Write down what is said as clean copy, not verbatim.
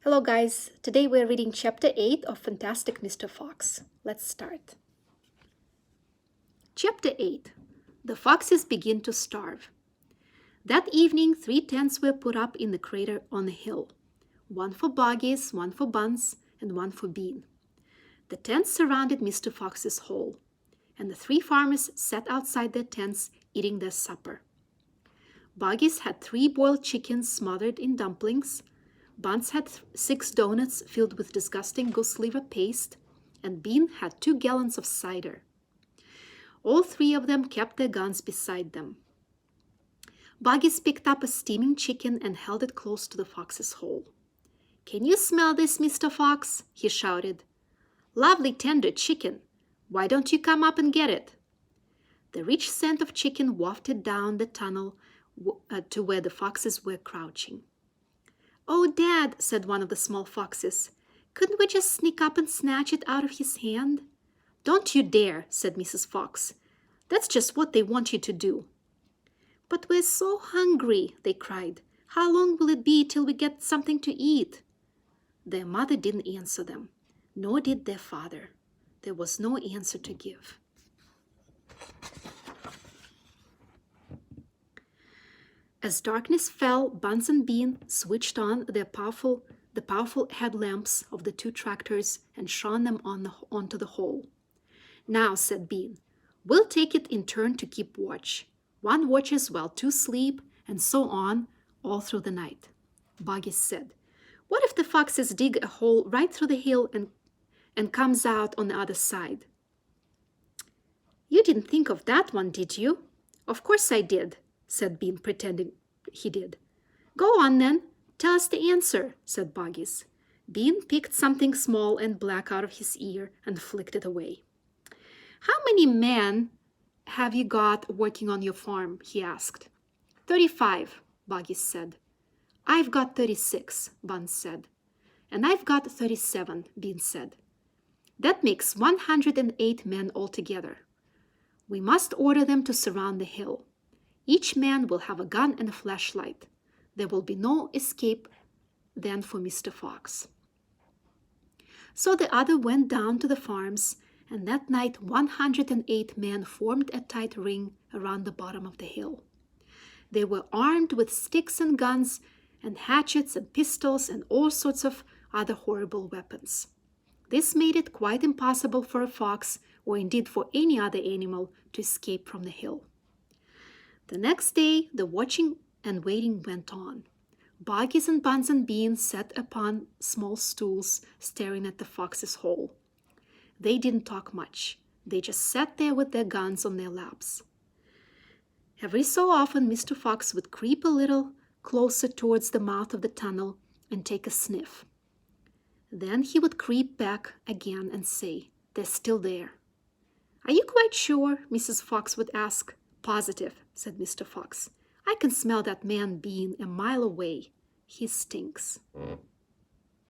Hello guys, today we're reading chapter 8 of Fantastic Mr. Fox. Let's start. Chapter 8. The Foxes Begin to Starve. That evening, 3 tents were put up in the crater on the hill. One for Buggies, one for Buns, and one for Bean. The tents surrounded Mr. Fox's hole, and the 3 farmers sat outside their tents eating their supper. Buggies had 3 boiled chickens smothered in dumplings. Buns had 6 donuts filled with disgusting goose liver paste, and Bean had 2 gallons of cider. All 3 of them kept their guns beside them. Buggies picked up a steaming chicken and held it close to the fox's hole. "Can you smell this, Mr. Fox?" he shouted. "Lovely tender chicken. Why don't you come up and get it?" The rich scent of chicken wafted down the tunnel to where the foxes were crouching. "Oh, Dad," said one of the small foxes, "couldn't we just sneak up and snatch it out of his hand?" "Don't you dare," said Mrs. Fox. "That's just what they want you to do." "But we're so hungry," they cried. "How long will it be till we get something to eat?" Their mother didn't answer them, nor did their father. There was no answer to give. As darkness fell, Buns and Bean switched on the powerful headlamps of the 2 tractors and shone them onto the hole. "Now," said Bean, "we'll take it in turn to keep watch. One watches while 2 sleep, and so on, all through the night." Buggies said, "What if the foxes dig a hole right through the hill and comes out on the other side?" "You didn't think of that one, did you?" "Of course I did," said Bean, pretending he did. "Go on then, tell us the answer," said Buggies. Bean picked something small and black out of his ear and flicked it away. "How many men have you got working on your farm?" he asked. 35, Buggies said. "I've got 36, Buns said. "And I've got 37, Bean said. "That makes 108 men altogether. We must order them to surround the hill. Each man will have a gun and a flashlight. There will be no escape then for Mr. Fox." So the other went down to the farms, and that night 108 men formed a tight ring around the bottom of the hill. They were armed with sticks and guns and hatchets and pistols and all sorts of other horrible weapons. This made it quite impossible for a fox, or indeed for any other animal, to escape from the hill. The next day, the watching and waiting went on. Buggies and Buns and Bean sat upon small stools, staring at the fox's hole. They didn't talk much. They just sat there with their guns on their laps. Every so often, Mr. Fox would creep a little closer towards the mouth of the tunnel and take a sniff. Then he would creep back again and say, "They're still there." "Are you quite sure?" Mrs. Fox would ask. "Positive," said Mr. Fox. "I can smell that man Bean a mile away. He stinks."